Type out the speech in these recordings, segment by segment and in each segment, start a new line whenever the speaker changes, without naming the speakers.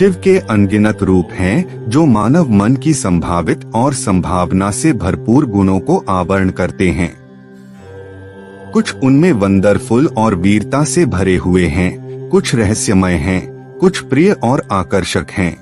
शिव के अनगिनत रूप हैं जो मानव मन की संभावित और संभावना से भरपूर गुणों को आवरण करते हैं। कुछ उनमें वंडरफुल और वीरता से भरे हुए हैं, कुछ रहस्यमय हैं, कुछ प्रिय और आकर्षक हैं।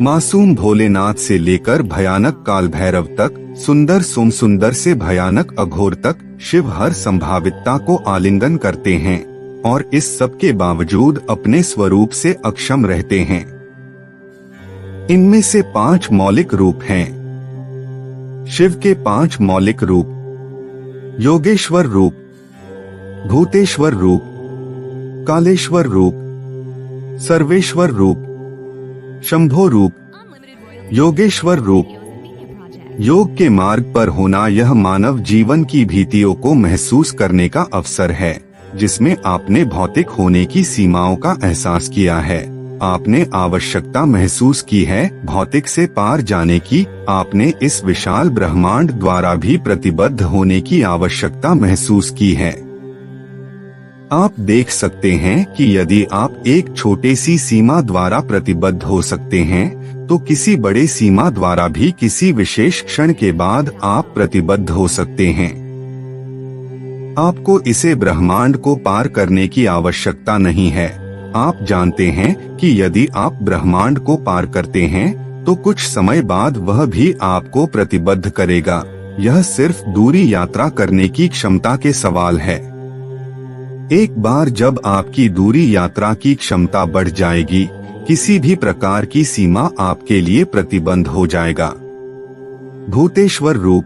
मासूम भोलेनाथ से लेकर भयानक काल भैरव तक, सुंदर सुंदर से भयानक अघोर तक शिव हर संभावितता को आलिंगन करते हैं और इस सब के बावजूद अपने स्वरूप से अक्षम रहते हैं। इनमें से 5 मौलिक रूप हैं। शिव के 5 मौलिक रूप: योगेश्वर रूप, भूतेश्वर रूप, कालेश्वर रूप, सर्वेश्वर रूप, शंभो रूप, योगेश्वर रूप। योग के मार्ग पर होना यह मानव जीवन की भीतियों को महसूस करने का अवसर है, जिसमें आपने भौतिक होने की सीमाओं का एहसास किया है। आपने आवश्यकता महसूस की है भौतिक से पार जाने की। आपने इस विशाल ब्रह्मांड द्वारा भी प्रतिबद्ध होने की आवश्यकता महसूस की है। आप देख सकते हैं कि यदि आप एक छोटी सी सीमा द्वारा प्रतिबद्ध हो सकते हैं, तो किसी बड़े सीमा द्वारा भी किसी विशेष क्षण के बाद आप प्रतिबद्ध हो सकते हैं। आपको इसे ब्रह्मांड को पार करने की आवश्यकता नहीं है। आप जानते हैं कि यदि आप ब्रह्मांड को पार करते हैं, तो कुछ समय बाद वह भी आपको प्रतिबद्ध करेगा। यह सिर्फ दूरी यात्रा करने की क्षमता के सवाल है। एक बार जब आपकी दूरी यात्रा की क्षमता बढ़ जाएगी, किसी भी प्रकार की सीमा आपके लिए प्रतिबंध हो जाएगा। भूतेश्वर रूप: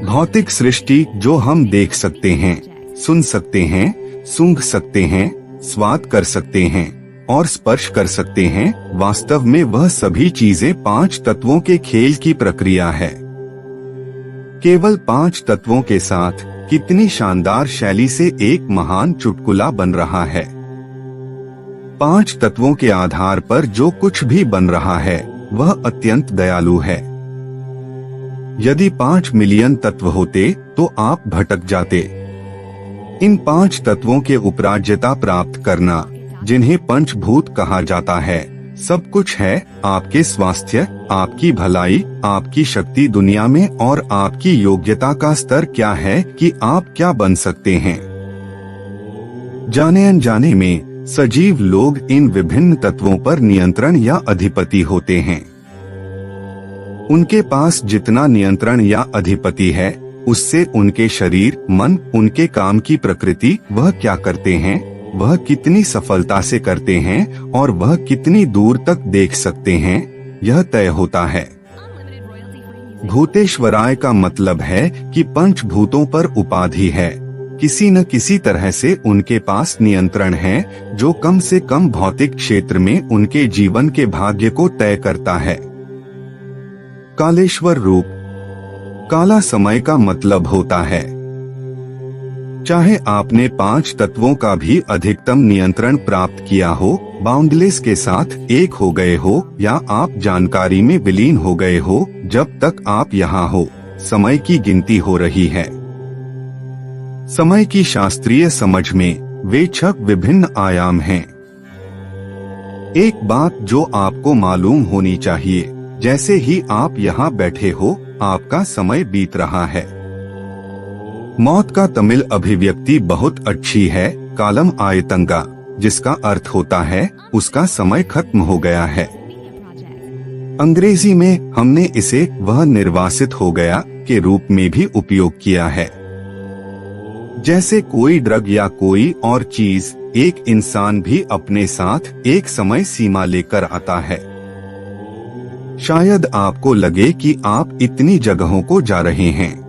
भौतिक सृष्टि जो हम देख सकते हैं, सुन सकते हैं, सूंघ सकते हैं, स्वाद कर सकते हैं और स्पर्श कर सकते हैं, वास्तव में वह सभी चीजें 5 तत्वों के खेल की प्रक्रिया है। केवल 5 तत्वों के साथ कितनी शानदार शैली से एक महान चुटकुला बन रहा है। 5 तत्वों के आधार पर जो कुछ भी बन रहा है वह अत्यंत दयालु है। यदि 5 मिलियन तत्व होते तो आप भटक जाते। इन 5 तत्वों के उपराज्यता प्राप्त करना, जिन्हें पंचभूत कहा जाता है, सब कुछ है। आपके स्वास्थ्य, आपकी भलाई, आपकी शक्ति दुनिया में और आपकी योग्यता का स्तर क्या है कि आप क्या बन सकते हैं। जाने अनजाने में सजीव लोग इन विभिन्न तत्वों पर नियंत्रण या अधिपति होते हैं। उनके पास जितना नियंत्रण या अधिपति है, उससे उनके शरीर, मन, उनके काम की प्रकृति, वह क्या करते हैं, वह कितनी सफलता से करते हैं और वह कितनी दूर तक देख सकते हैं, यह तय होता है। भूतेश्वराय का मतलब है कि पंचभूतों पर उपाधि है। किसी न किसी तरह से उनके पास नियंत्रण है, जो कम से कम भौतिक क्षेत्र में उनके जीवन के भाग्य को तय करता है। कालेश्वर रूप: काला समय का मतलब होता है। चाहे आपने 5 तत्वों का भी अधिकतम नियंत्रण प्राप्त किया हो, बाउंडलेस के साथ एक हो गए हो, या आप जानकारी में विलीन हो गए हो, जब तक आप यहाँ हो, समय की गिनती हो रही है। समय की शास्त्रीय समझ में वे 6 विभिन्न आयाम हैं। एक बात जो आपको मालूम होनी चाहिए, जैसे ही आप यहाँ बैठे हो, आपका समय बीत रहा है। मौत का तमिल अभिव्यक्ति बहुत अच्छी है, कालम आयतंगा, जिसका अर्थ होता है उसका समय खत्म हो गया है। अंग्रेजी में हमने इसे वह निर्वासित हो गया के रूप में भी उपयोग किया है। जैसे कोई ड्रग या कोई और चीज, एक इंसान भी अपने साथ एक समय सीमा लेकर आता है। शायद आपको लगे कि आप इतनी जगहों को जा रहे हैं,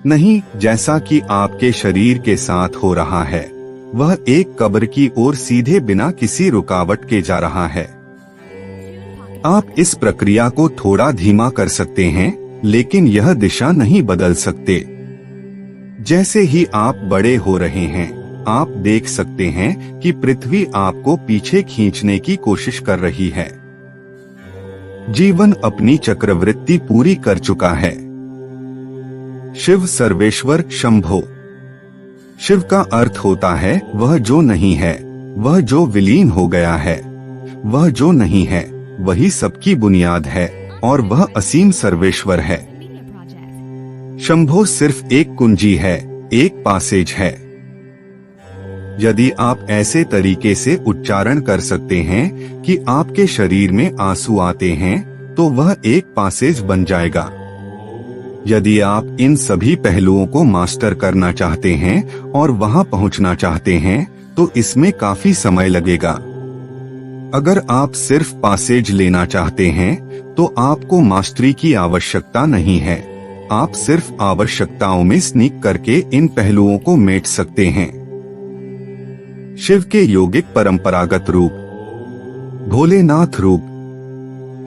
नहीं जैसा कि आपके शरीर के साथ हो रहा है। वह एक कब्र की ओर सीधे बिना किसी रुकावट के जा रहा है। आप इस प्रक्रिया को थोड़ा धीमा कर सकते हैं, लेकिन यह दिशा नहीं बदल सकते। जैसे ही आप बड़े हो रहे हैं, आप देख सकते हैं कि पृथ्वी आपको पीछे खींचने की कोशिश कर रही है। जीवन अपनी चक्रवृत्ति पूरी कर चुका है। शिव सर्वेश्वर शंभो। शिव का अर्थ होता है वह जो नहीं है, वह जो विलीन हो गया है, वह जो नहीं है, वही सबकी बुनियाद है और वह असीम सर्वेश्वर है। शंभो सिर्फ एक कुंजी है, एक पासेज है। यदि आप ऐसे तरीके से उच्चारण कर सकते हैं कि आपके शरीर में आंसू आते हैं, तो वह एक पासेज बन जाएगा। यदि आप इन सभी पहलुओं को मास्टर करना चाहते हैं और वहां पहुंचना चाहते हैं, तो इसमें काफी समय लगेगा। अगर आप सिर्फ पासेज लेना चाहते हैं, तो आपको मास्टरी की आवश्यकता नहीं है। आप सिर्फ आवश्यकताओं में स्नीक करके इन पहलुओं को मेट सकते हैं। शिव के योगिक परंपरागत रूप। भोलेनाथ रूप।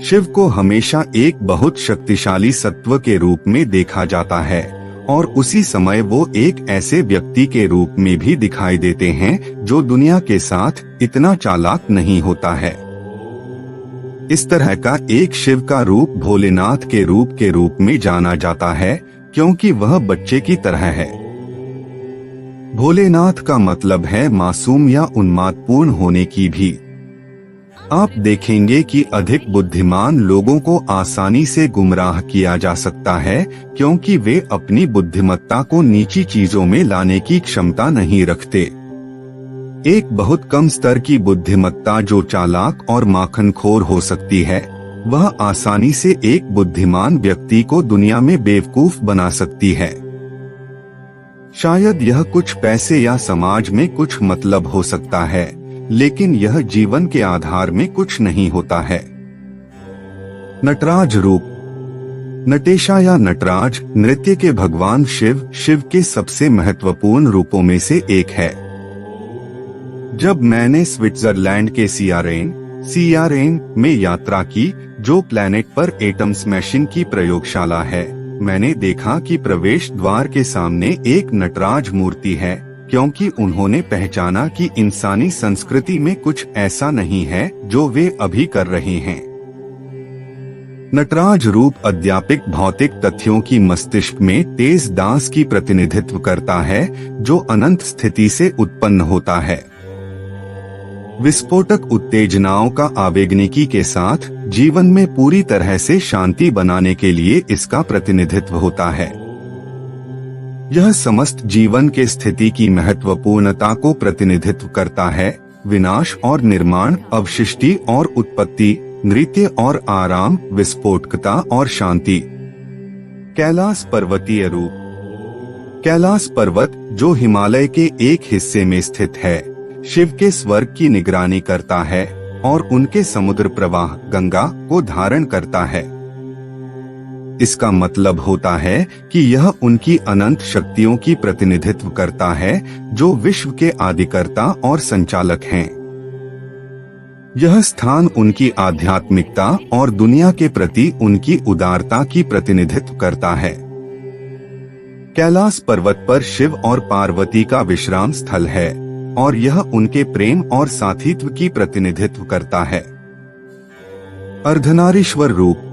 शिव को हमेशा एक बहुत शक्तिशाली सत्व के रूप में देखा जाता है और उसी समय वो एक ऐसे व्यक्ति के रूप में भी दिखाई देते हैं जो दुनिया के साथ इतना चालाक नहीं होता है। इस तरह का एक शिव का रूप भोलेनाथ के रूप में जाना जाता है, क्योंकि वह बच्चे की तरह है। भोलेनाथ का मतलब है मासूम या उन्मादपूर्ण होने की भी। आप देखेंगे कि अधिक बुद्धिमान लोगों को आसानी से गुमराह किया जा सकता है, क्योंकि वे अपनी बुद्धिमत्ता को नीची चीजों में लाने की क्षमता नहीं रखते। एक बहुत कम स्तर की बुद्धिमत्ता जो चालाक और माखनखोर हो सकती है, वह आसानी से एक बुद्धिमान व्यक्ति को दुनिया में बेवकूफ बना सकती है। शायद यह कुछ पैसे या समाज में कुछ मतलब हो सकता है, लेकिन यह जीवन के आधार में कुछ नहीं होता है। नटराज रूप। नटेशा या नटराज नृत्य के भगवान शिव के सबसे महत्वपूर्ण रूपों में से एक है। जब मैंने स्विट्जरलैंड के सीआरएन में यात्रा की, जो प्लैनेट पर एटम स्मैशिंग की प्रयोगशाला है, मैंने देखा कि प्रवेश द्वार के सामने एक नटराज मूर्ति है, क्योंकि उन्होंने पहचाना कि इंसानी संस्कृति में कुछ ऐसा नहीं है जो वे अभी कर रहे हैं। नटराज रूप अध्यापिक भौतिक तथ्यों की मस्तिष्क में तेज दास की प्रतिनिधित्व करता है, जो अनंत स्थिति से उत्पन्न होता है। विस्फोटक उत्तेजनाओं का आवेगनिकी के साथ जीवन में पूरी तरह से शांति बनाने के लिए इसका प्रतिनिधित्व होता है। यह समस्त जीवन के स्थिति की महत्वपूर्णता को प्रतिनिधित्व करता है। विनाश और निर्माण, अवशिष्टि और उत्पत्ति, नृत्य और आराम, विस्फोटकता और शांति। कैलाश पर्वतीय रूप। कैलाश पर्वत, जो हिमालय के एक हिस्से में स्थित है, शिव के स्वर्ग की निगरानी करता है और उनके समुद्र प्रवाह गंगा को धारण करता है। इसका मतलब होता है कि यह उनकी अनंत शक्तियों की प्रतिनिधित्व करता है, जो विश्व के आदिकर्ता और संचालक हैं। यह स्थान उनकी आध्यात्मिकता और दुनिया के प्रति उनकी उदारता की प्रतिनिधित्व करता है। कैलाश पर्वत पर शिव और पार्वती का विश्राम स्थल है और यह उनके प्रेम और साथीत्व की प्रतिनिधित्व करता है। अर्धनारीश्वर रूप।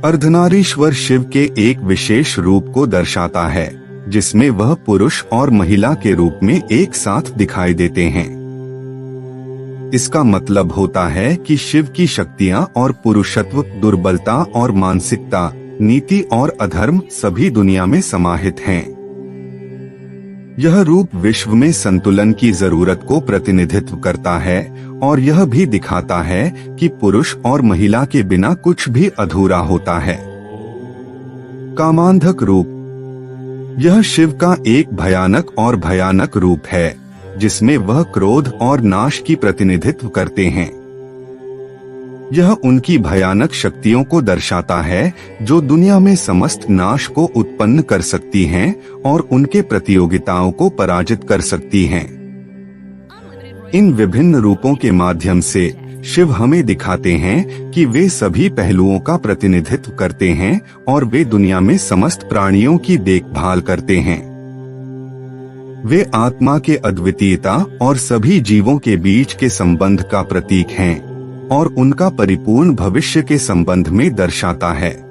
अर्धनारीश्वर शिव के एक विशेष रूप को दर्शाता है, जिसमें वह पुरुष और महिला के रूप में एक साथ दिखाई देते हैं। इसका मतलब होता है कि शिव की शक्तियां और पुरुषत्व, दुर्बलता और मानसिकता, नीति और अधर्म सभी दुनिया में समाहित हैं। यह रूप विश्व में संतुलन की जरूरत को प्रतिनिधित्व करता है और यह भी दिखाता है कि पुरुष और महिला के बिना कुछ भी अधूरा होता है। कामांधक रूप। यह शिव का एक भयानक रूप है, जिसमें वह क्रोध और नाश की प्रतिनिधित्व करते हैं। यह उनकी भयानक शक्तियों को दर्शाता है, जो दुनिया में समस्त नाश को उत्पन्न कर सकती हैं और उनके प्रतियोगिताओं को पराजित कर सकती हैं। इन विभिन्न रूपों के माध्यम से शिव हमें दिखाते हैं कि वे सभी पहलुओं का प्रतिनिधित्व करते हैं और वे दुनिया में समस्त प्राणियों की देखभाल करते हैं। वे आत्मा के अद्वितीयता और सभी जीवों के बीच के संबंध का प्रतीक हैं और उनका परिपूर्ण भविष्य के संबंध में दर्शाता है।